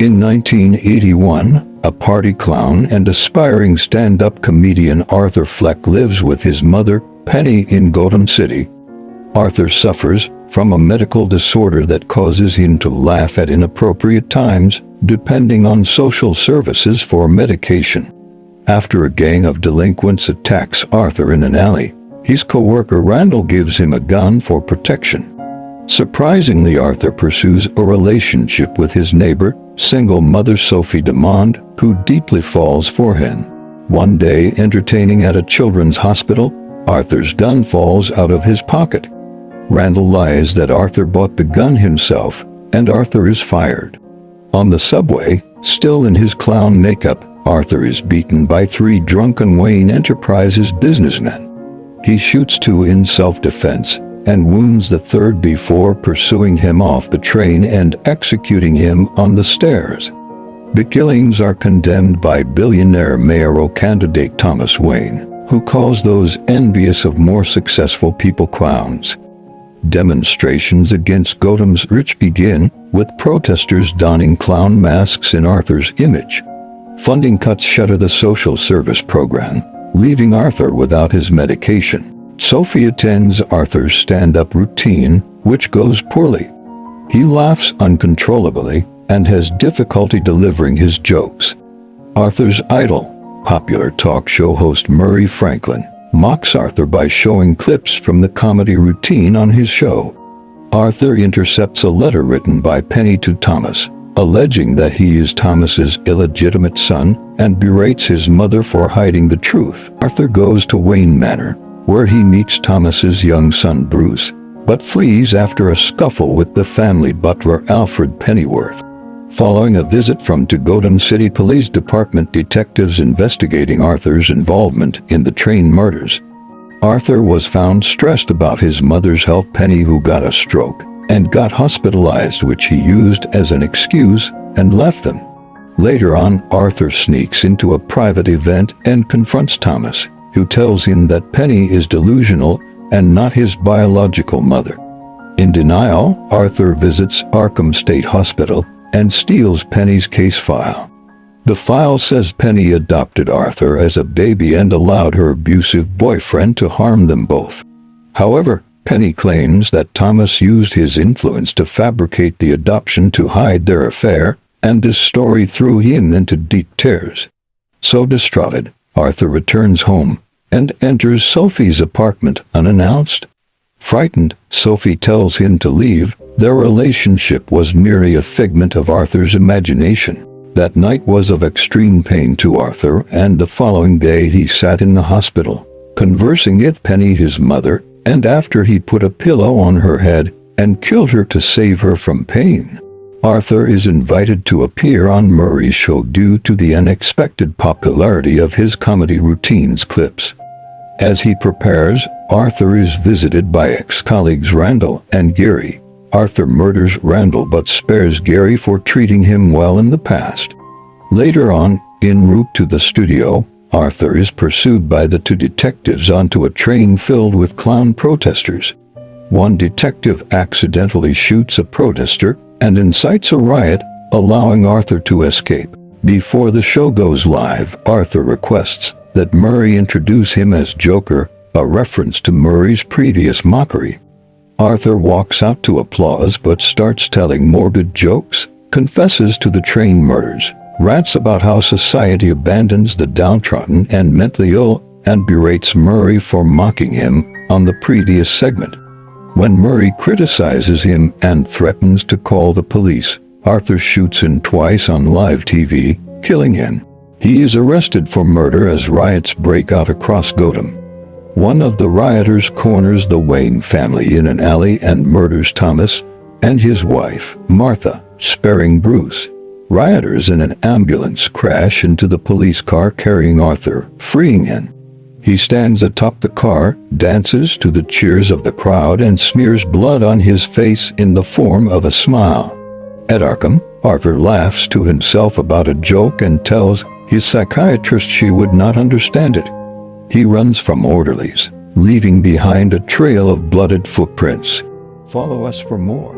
In 1981, a party clown and aspiring stand-up comedian Arthur Fleck lives with his mother, Penny, in Gotham City. Arthur suffers from a medical disorder that causes him to laugh at inappropriate times, depending on social services for medication. After a gang of delinquents attacks Arthur in an alley, his co-worker Randall gives him a gun for protection. Surprisingly, Arthur pursues a relationship with his neighbor, single mother Sophie Demond, who deeply falls for him. One day, entertaining at a children's hospital, Arthur's gun falls out of his pocket. Randall lies that Arthur bought the gun himself, and Arthur is fired. On the subway, still in his clown makeup, Arthur is beaten by 3 drunken Wayne Enterprises businessmen. He shoots 2 in self-defense and wounds the 3rd before pursuing him off the train and executing him on the stairs. The killings are condemned by billionaire mayoral candidate Thomas Wayne, who calls those envious of more successful people clowns. Demonstrations against Gotham's rich begin, with protesters donning clown masks in Arthur's image. Funding cuts shutter the social service program, leaving Arthur without his medication. Sophie attends Arthur's stand-up routine, which goes poorly. He laughs uncontrollably and has difficulty delivering his jokes. Arthur's idol, popular talk show host Murray Franklin, mocks Arthur by showing clips from the comedy routine on his show. Arthur intercepts a letter written by Penny to Thomas, alleging that he is Thomas's illegitimate son, and berates his mother for hiding the truth. Arthur goes to Wayne Manor, where he meets Thomas's young son Bruce, but flees after a scuffle with the family butler Alfred Pennyworth. Following a visit from to Gotham City Police Department detectives investigating Arthur's involvement in the train murders, Arthur was found stressed about his mother's health. Penny, who got a stroke and got hospitalized, which he used as an excuse, and left them. Later on, Arthur sneaks into a private event and confronts Thomas, who tells him that Penny is delusional and not his biological mother. In denial, Arthur visits Arkham State Hospital and steals Penny's case file. The file says Penny adopted Arthur as a baby and allowed her abusive boyfriend to harm them both. However, Penny claims that Thomas used his influence to fabricate the adoption to hide their affair, and this story threw him into deep tears. So distraught, Arthur returns home and enters Sophie's apartment unannounced. Frightened, Sophie tells him to leave. Their relationship was merely a figment of Arthur's imagination. That night was of extreme pain to Arthur, and the following day he sat in the hospital, conversing with Penny, his mother, and after he put a pillow on her head and killed her to save her from pain. Arthur is invited to appear on Murray's show due to the unexpected popularity of his comedy routines clips. As he prepares, Arthur is visited by ex-colleagues Randall and Gary. Arthur murders Randall but spares Gary for treating him well in the past. Later on, en route to the studio, Arthur is pursued by the 2 detectives onto a train filled with clown protesters. One detective accidentally shoots a protester and incites a riot, allowing Arthur to escape. Before the show goes live, Arthur requests that Murray introduce him as Joker, a reference to Murray's previous mockery. Arthur walks out to applause but starts telling morbid jokes, confesses to the train murders, rants about how society abandons the downtrodden and mentally ill, and berates Murray for mocking him on the previous segment. When Murray criticizes him and threatens to call the police, Arthur shoots him twice on live TV, killing him. He is arrested for murder as riots break out across Gotham. One of the rioters corners the Wayne family in an alley and murders Thomas and his wife, Martha, sparing Bruce. Rioters in an ambulance crash into the police car carrying Arthur, freeing him. He stands atop the car, dances to the cheers of the crowd, and smears blood on his face in the form of a smile. At Arkham, Arthur laughs to himself about a joke and tells his psychiatrist she would not understand it. He runs from orderlies, leaving behind a trail of blooded footprints. Follow us for more.